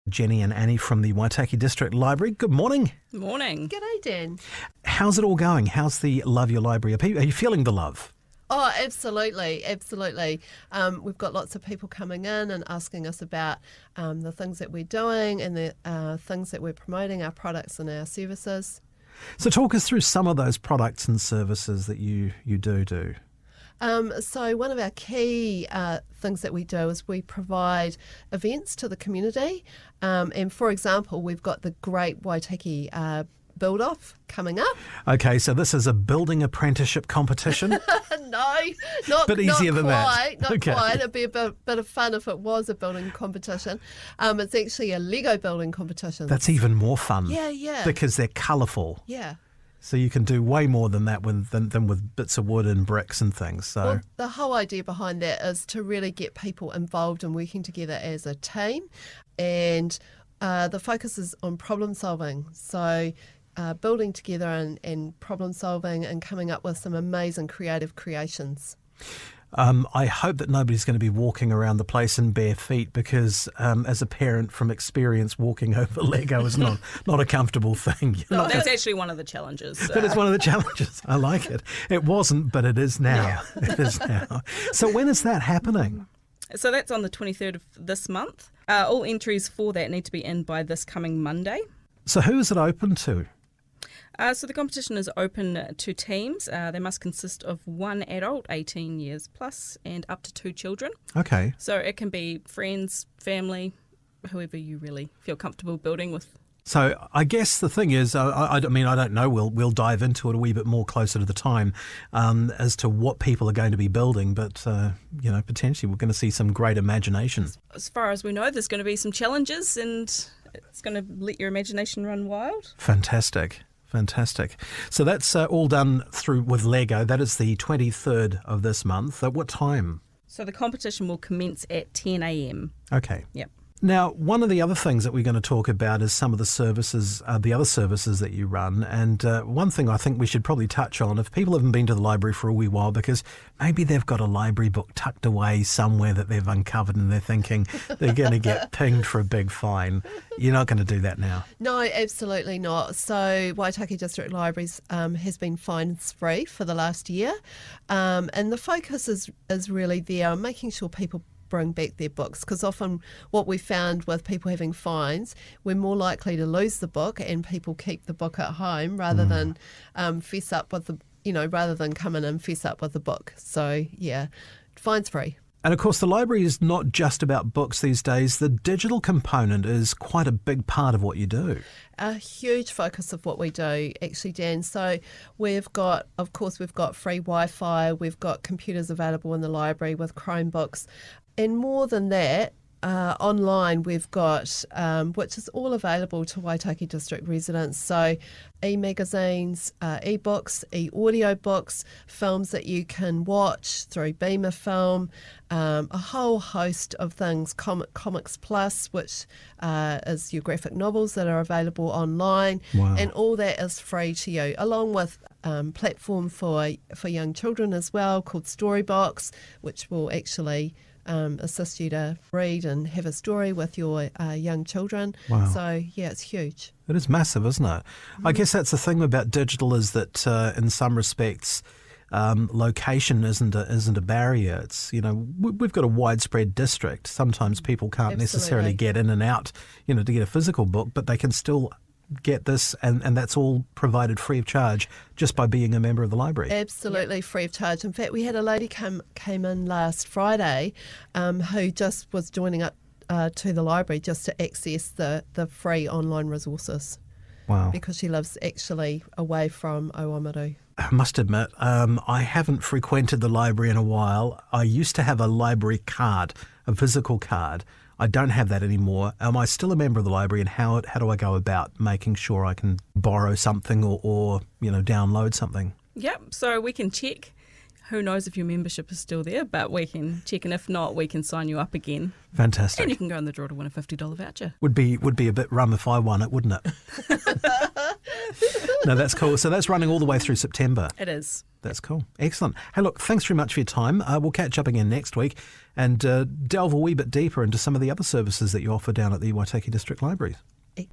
Jenny and Annie from the Waitaki District Library. Good morning. Morning. G'day, Dan. How's it all going? How's the Love Your Library? Are you feeling the love? Oh, absolutely. We've got lots of people coming in and asking us about the things that we're doing and the things that we're promoting, our products and our services. So talk us through some of those products and services that you do. So one of our key things that we do is we provide events to the community. And for example, we've got the Great Waitaki Build-Off coming up. Okay, so this is a building apprenticeship competition? No, not bit easier than quite, that. Not Okay. quite. It'd be a bit of fun if it was a building competition. It's actually a Lego building competition. That's even more fun. Yeah. Because they're colourful. Yeah. So you can do way more than that than with bits of wood and bricks and things. So Well, the whole idea behind that is to really get people involved and working together as a team. And the focus is on problem solving. So building together and problem solving and coming up with some amazing creative creations. I hope that nobody's going to be walking around the place in bare feet because as a parent from experience, walking over Lego is not a comfortable thing. That's actually one of the challenges. But it's one of the challenges. I like it. It wasn't, but it is now. It is now. So when is that happening? So that's on the 23rd of this month. All entries for that need to be in by this coming Monday. So who is it open to? So the competition is open to teams. They must consist of one adult, 18 years plus, and up to 2 children. Okay. So it can be friends, family, whoever you really feel comfortable building with. So I guess the thing is, I mean, I don't know. We'll dive into it a wee bit more closer to the time as to what people are going to be building. But potentially we're going to see some great imagination. As far as we know, there's going to be some challenges, and it's going to let your imagination run wild. Fantastic. So that's all done through with Lego. That is the 23rd of this month. At what time? So the competition will commence at 10 a.m. Okay. Yep. Now, one of the other things that we're going to talk about is some of the services, the other services that you run. And one thing I think we should probably touch on, if people haven't been to the library for a wee while, because maybe they've got a library book tucked away somewhere that they've uncovered and they're thinking they're going to get pinged for a big fine. You're not going to do that now. No, absolutely not. So Waitaki District Libraries has been fines free for the last year. And the focus is really there on making sure people bring back their books, because often what we found with people having fines, we're more likely to lose the book and people keep the book at home rather than fess up with rather than come in and fess up with the book. So yeah, fines free. And of course, the library is not just about books these days. The digital component is quite a big part of what you do. A huge focus of what we do, actually, Dan. So we've got free Wi-Fi, we've got computers available in the library with Chromebooks, and more than that, online we've got, which is all available to Waitaki District residents. So e-magazines, e-books, e-audio books, films that you can watch through Beamer Film, a whole host of things, Comics Plus, which is your graphic novels that are available online. Wow. And all that is free to you, along with platform for young children as well called Storybox, which will actually assist you to read and have a story with your young children. Wow. So, yeah, it's huge. It is massive, isn't it? I guess that's the thing about digital is that in some respects, location isn't a barrier. It's, we've got a widespread district. Sometimes people can't necessarily get in and out, to get a physical book, but they can still get this, and that's all provided free of charge just by being a member of the library. Absolutely free of charge. In fact, we had a lady came in last Friday who just was joining up to the library just to access the free online resources. Wow. Because she lives actually away from Oamaru. I must admit, I haven't frequented the library in a while. I used to have a library card, a physical card. I don't have that anymore. Am I still a member of the library, and how do I go about making sure I can borrow something or download something? Yep, so we can check. Who knows if your membership is still there, but we can check, and if not, we can sign you up again. Fantastic. And you can go in the draw to win a $50 voucher. Would be a bit rum if I won it, wouldn't it? No, that's cool. So that's running all the way through September. It is. That's cool. Excellent. Hey, look, thanks very much for your time. We'll catch up again next week and delve a wee bit deeper into some of the other services that you offer down at the Waitaki District Libraries.